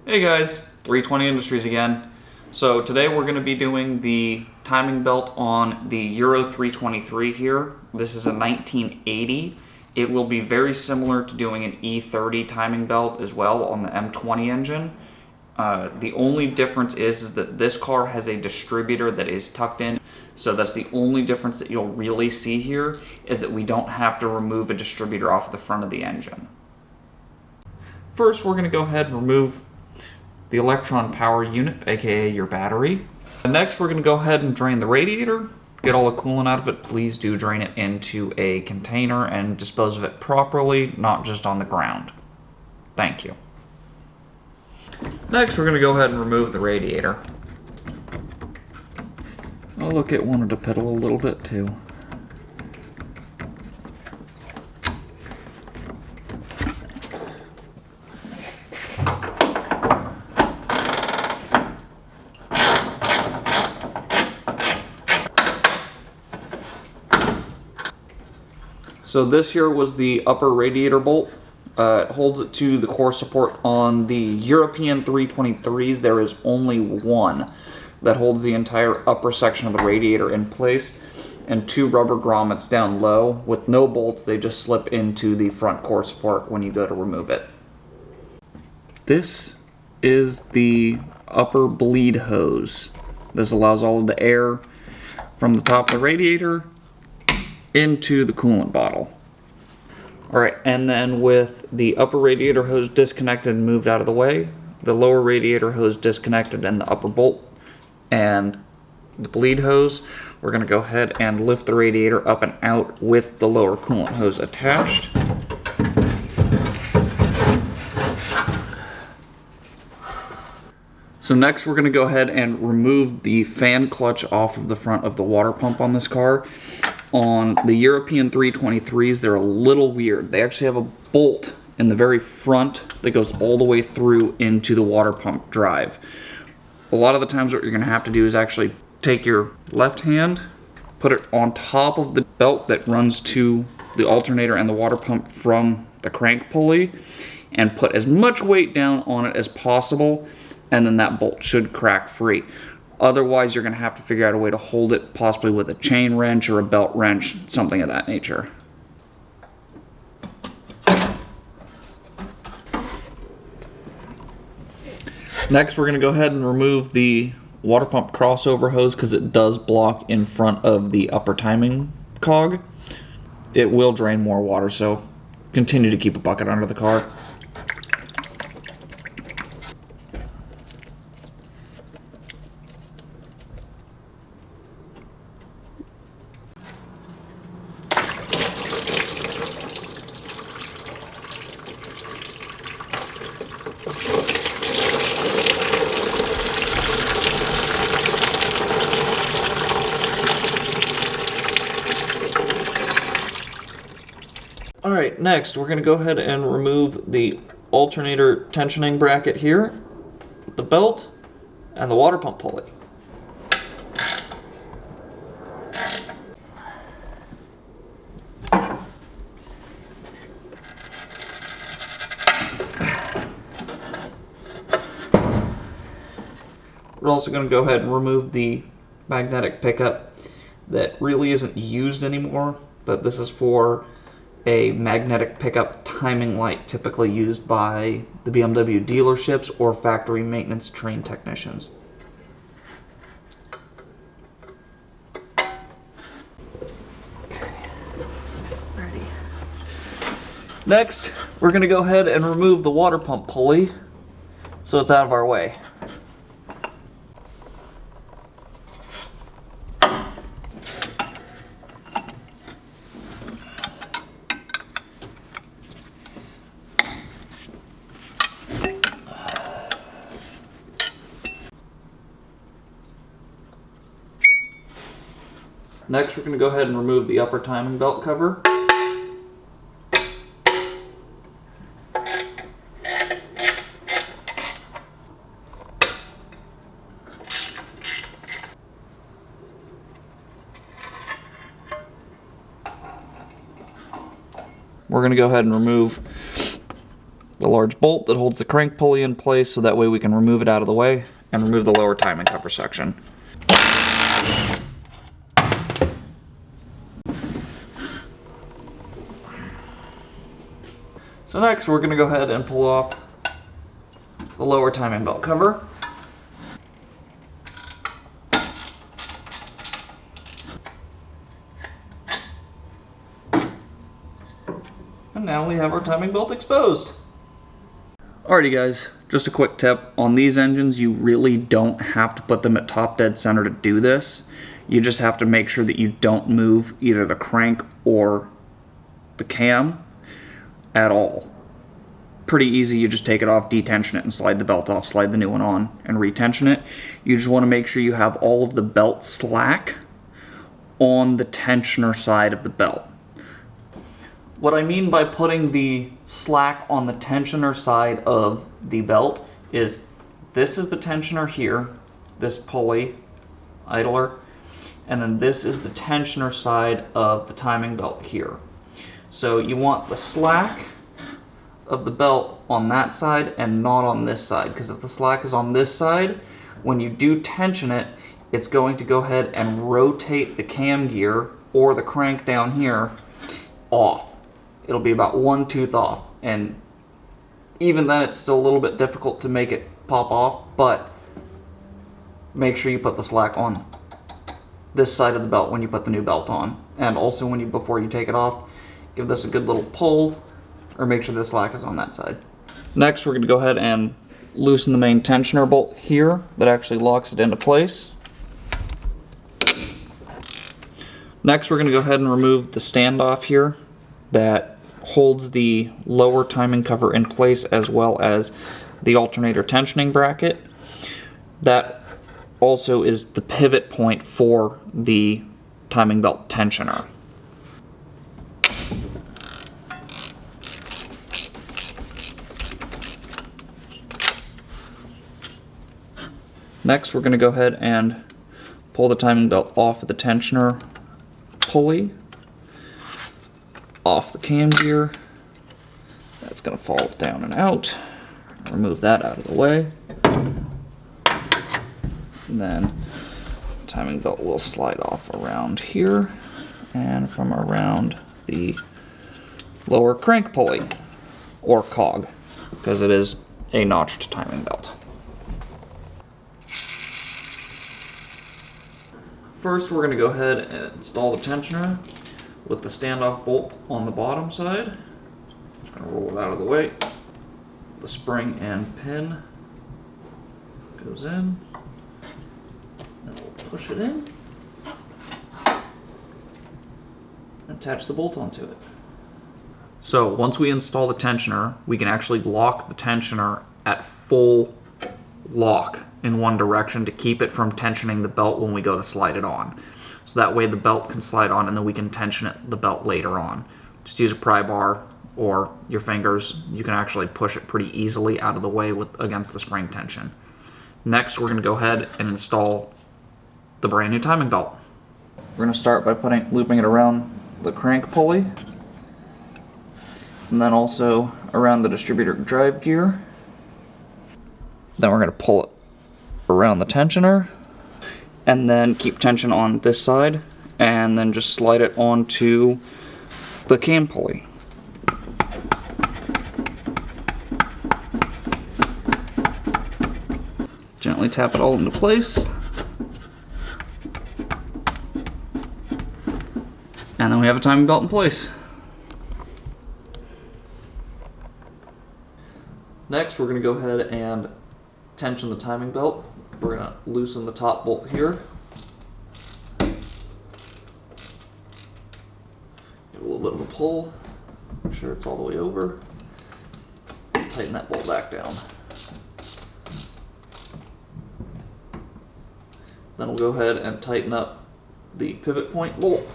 Hey guys, 320 Industries again. So today we're going to be doing the timing belt on the Euro 323 here. This is a 1980. It will be very similar to doing an E30 timing belt as well on the M20 engine. The only difference is that this car has a distributor that is tucked in. So that's the only difference that you'll really see here, is that we don't have to remove a distributor off the front of the engine. First, we're going to go ahead and remove the electron power unit, aka your battery. Next, we're going to go ahead and drain the radiator. Get all the coolant out of it. Please do drain it into a container and dispose of it properly, not just on the ground. Thank you. Next, we're going to go ahead and remove the radiator. Oh, look, it wanted to pedal a little bit too. So this here was the upper radiator bolt. It holds it to the core support. On the European 323s, there is only one that holds the entire upper section of the radiator in place, and two rubber grommets down low. With no bolts, they just slip into the front core support when you go to remove it. This is the upper bleed hose. This allows all of the air from the top of the radiator into the coolant bottle. Alright, and then with the upper radiator hose disconnected and moved out of the way, the lower radiator hose disconnected and the upper bolt and the bleed hose, we're going to go ahead and lift the radiator up and out with the lower coolant hose attached. So next we're going to go ahead and remove the fan clutch off of the front of the water pump on this car. On the European 323s, they're a little weird. They actually have a bolt in the very front that goes all the way through into the water pump drive. A lot of the times what you're going to have to do is actually take your left hand, put it on top of the belt that runs to the alternator and the water pump from the crank pulley, and put as much weight down on it as possible, and then that bolt should crack free. Otherwise, you're going to have to figure out a way to hold it, possibly with a chain wrench or a belt wrench, something of that nature. Next, we're going to go ahead and remove the water pump crossover hose because it does block in front of the upper timing cog. It will drain more water, so continue to keep a bucket under the car. Alright, next we're going to go ahead and remove the alternator tensioning bracket here, the belt, and the water pump pulley. We're also going to go ahead and remove the magnetic pickup that really isn't used anymore, but this is for a magnetic pickup timing light typically used by the BMW dealerships or factory maintenance trained technicians. Ready. Next, we're going to go ahead and remove the water pump pulley so it's out of our way. Next, we're going to go ahead and remove the upper timing belt cover. We're going to go ahead and remove the large bolt that holds the crank pulley in place so that way we can remove it out of the way and remove the lower timing cover section. So next we're going to go ahead and pull off the lower timing belt cover. And now we have our timing belt exposed. Alrighty guys, just a quick tip. On these engines, you really don't have to put them at top dead center to do this. You just have to make sure that you don't move either the crank or the cam at all. Pretty easy, you just take it off, detension it, and slide the belt off, slide the new one on, and retension it. You just want to make sure you have all of the belt slack on the tensioner side of the belt. What I mean by putting the slack on the tensioner side of the belt is this is the tensioner here, this pulley, idler, and then this is the tensioner side of the timing belt here. So you want the slack of the belt on that side and not on this side, because if the slack is on this side, when you do tension it, it's going to go ahead and rotate the cam gear or the crank down here off. It'll be about 1 tooth off, and even then it's still a little bit difficult to make it pop off, but make sure you put the slack on this side of the belt when you put the new belt on. And also when you, before you take it off, give this a good little pull, or make sure the slack is on that side. Next we're going to go ahead and loosen the main tensioner bolt here that actually locks it into place. Next we're going to go ahead and remove the standoff here that holds the lower timing cover in place, as well as the alternator tensioning bracket. That also is the pivot point for the timing belt tensioner. Next we're going to go ahead and pull the timing belt off of the tensioner pulley, off the cam gear. That's going to fall down and out. Remove that out of the way. And then the timing belt will slide off around here and from around the lower crank pulley, or cog, because it is a notched timing belt. First we're going to go ahead and install the tensioner with the standoff bolt on the bottom side. Just going to roll it out of the way. The spring and pin goes in. Then we'll push it in. And attach the bolt onto it. So once we install the tensioner, we can actually lock the tensioner at full lock in one direction to keep it from tensioning the belt when we go to slide it on. So that way the belt can slide on and then we can tension the belt later on. Just use a pry bar or your fingers. You can actually push it pretty easily out of the way against the spring tension. Next we're going to go ahead and install the brand new timing belt. We're going to start by looping it around the crank pulley, and then also around the distributor drive gear. Then we're going to pull it around the tensioner, and then keep tension on this side, and then just slide it onto the cam pulley. Gently tap it all into place. And then we have a timing belt in place. Next, we're going to go ahead and tension the timing belt. We're going to loosen the top bolt here. Give a little bit of a pull. Make sure it's all the way over. Tighten that bolt back down. Then we'll go ahead and tighten up the pivot point bolt.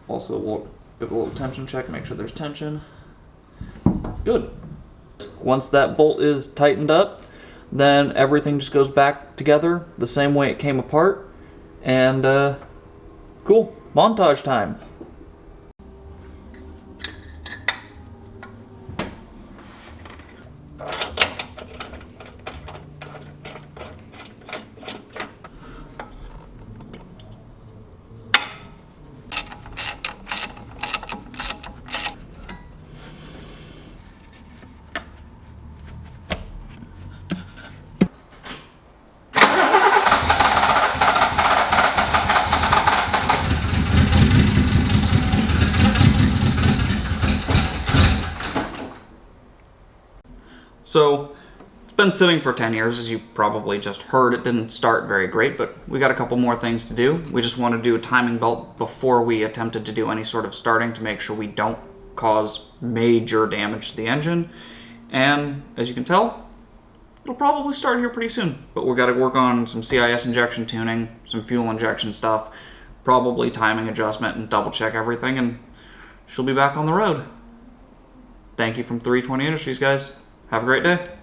Also, we'll give a little tension check, make sure there's tension. Good. Once that bolt is tightened up, then everything just goes back together the same way it came apart. And cool, montage time. been sitting for 10 years, as you probably just heard. It didn't start very great, but we got a couple more things to do. We just want to do a timing belt before we attempted to do any sort of starting to make sure we don't cause major damage to the engine. And as you can tell, it'll probably start here pretty soon. But we've got to work on some CIS injection tuning, some fuel injection stuff, probably timing adjustment, and double check everything, and she'll be back on the road. Thank you from 320 Industries, guys. Have a great day.